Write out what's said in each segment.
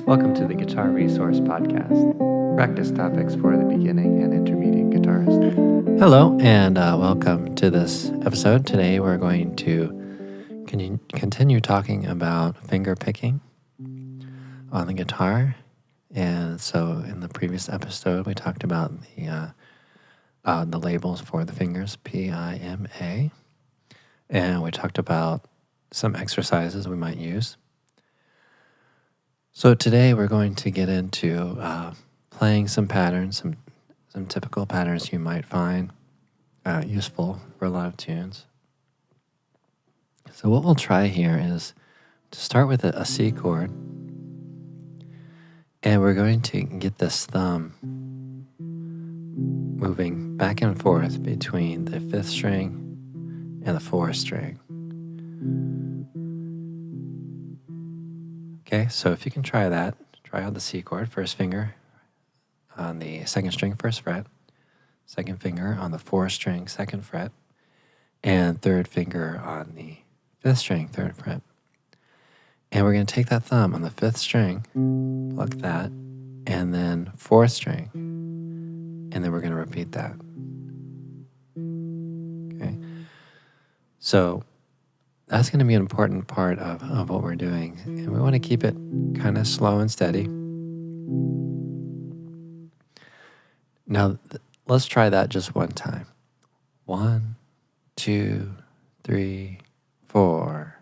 Welcome to the Guitar Resource Podcast, practice topics for the beginning and intermediate guitarist. Hello, and welcome to this episode. Today we're going to continue talking about finger picking on the guitar. And so in the previous episode, we talked about the labels for the fingers, P-I-M-A, and we talked about some exercises we might use. So today we're going to get into playing some patterns, some typical patterns you might find useful for a lot of tunes. So what we'll try here is to start with a C chord, and we're going to get this thumb moving back and forth between the 5th string and the 4th string. Okay, so if you can try that, try out the C chord, first finger on the 2nd string, 1st fret, second finger on the 4th string, 2nd fret, and third finger on the 5th string, 3rd fret. And we're going to take that thumb on the 5th string, pluck that, and then 4th string, and then we're going to repeat that. Okay, so that's going to be an important part of what we're doing, and we want to keep it kind of slow and steady. Now, let's try that just one time. 1, 2, 3, 4.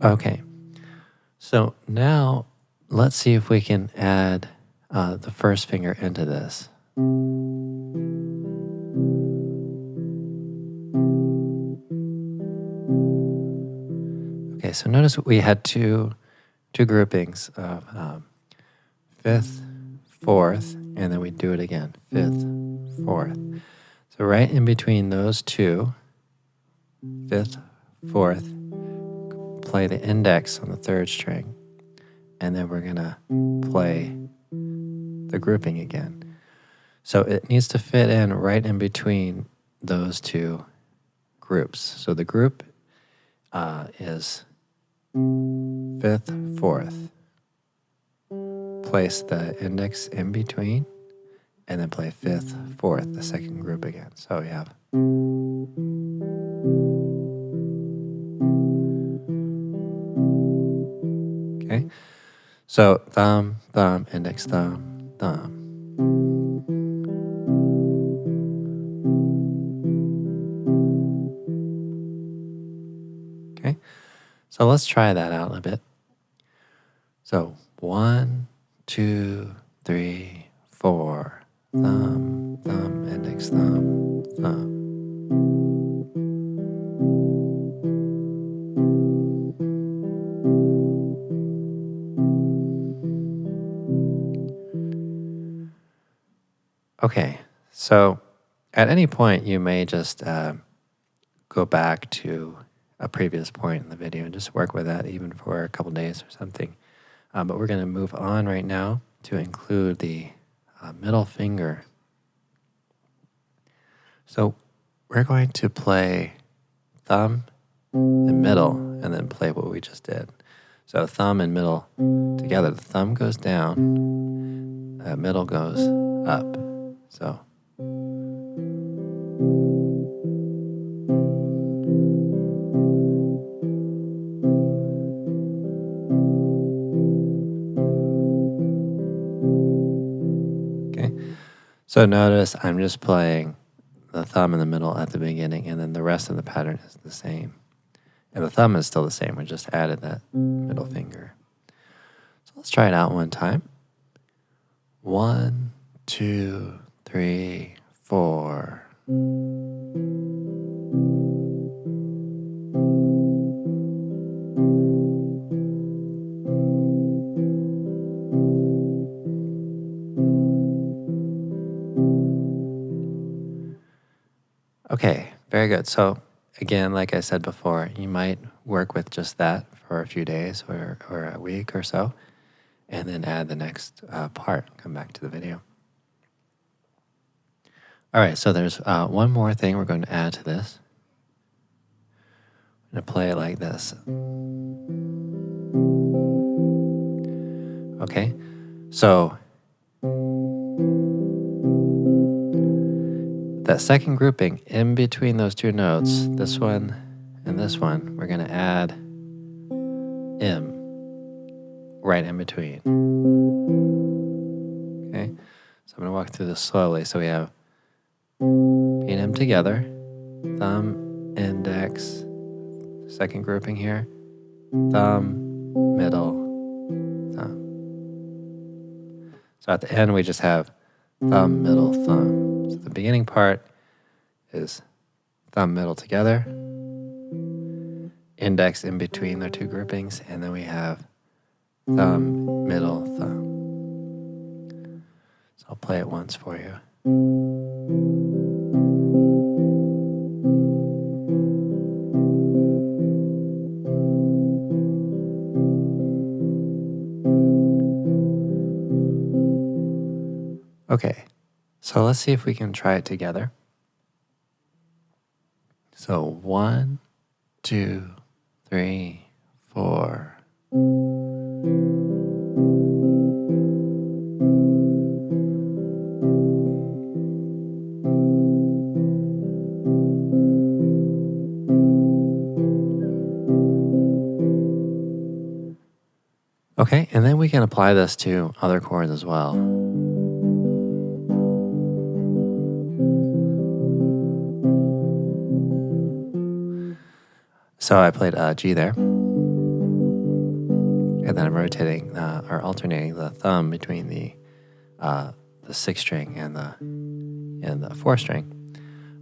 Okay, so now let's see if we can add the first finger into this. Okay, so notice we had two groupings of 5th, 4th, and then we do it again, 5th, 4th. So right in between those two, 5th, 4th, play the index on the 3rd string, and then we're gonna play the grouping again. So it needs to fit in right in between those two groups. So the group is 5th, 4th. Place the index in between, and then play 5th, 4th, the second group again. So we have okay. So thumb, thumb, index, thumb, thumb. Okay, so let's try that out a bit. So 1, 2, 3, 4. Thumb, thumb, index, thumb, thumb. Okay, so at any point you may just go back to a previous point in the video and just work with that even for a couple days or something. But we're going to move on right now to include the middle finger. So we're going to play thumb and middle and then play what we just did. So thumb and middle together. The thumb goes down, middle goes up. So so notice I'm just playing the thumb in the middle at the beginning, and then the rest of the pattern is the same. And the thumb is still the same. We just added that middle finger. So let's try it out one time. 1, 2, 3, 4. Okay, very good. So again, like I said before, you might work with just that for a few days or a week or so, and then add the next part, come back to the video. All right, so there's one more thing we're going to add to this. I'm going to play it like this. Okay, so that second grouping in between those two notes, this one and this one, we're going to add M right in between. Okay, so I'm going to walk through this slowly. So we have B and M together, thumb, index, second grouping here, thumb, middle, thumb. So at the end, we just have thumb, middle, thumb. So the beginning part is thumb, middle together, index in between their two groupings, and then we have thumb, middle, thumb. So I'll play it once for you. Okay, so let's see if we can try it together. So 1, 2, 3, 4. Okay, and then we can apply this to other chords as well. So I played G there, and then I'm rotating or alternating the thumb between the 6th string and the 4th string.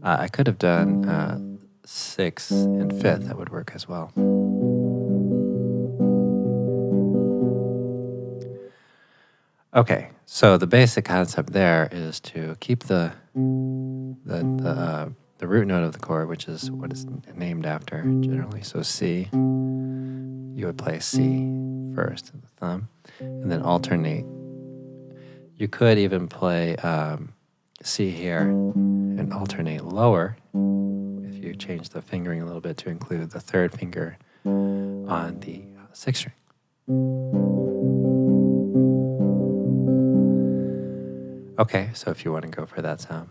I could have done 6th and 5th. That would work as well. Okay, so the basic concept there is to keep the root note of the chord, which is what it's named after generally. So C, you would play C first, the thumb, and then alternate. You could even play C here and alternate lower if you change the fingering a little bit to include the 3rd finger on the 6th string. Okay, so if you want to go for that sound.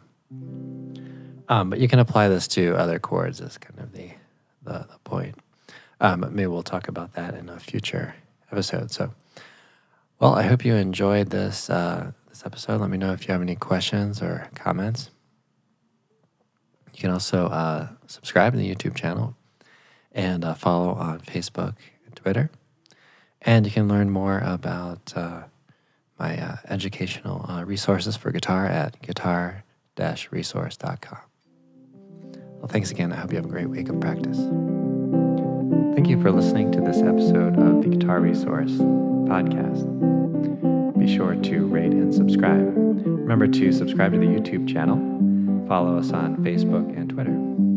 But you can apply this to other chords as kind of the point. Maybe we'll talk about that in a future episode. So, well, I hope you enjoyed this episode. Let me know if you have any questions or comments. You can also subscribe to the YouTube channel and follow on Facebook and Twitter. And you can learn more about my educational resources for guitar at guitar-resource.com. Well, thanks again. I hope you have a great week of practice. Thank you for listening to this episode of the Guitar Resource podcast. Be sure to rate and subscribe. Remember to subscribe to the YouTube channel. Follow us on Facebook and Twitter.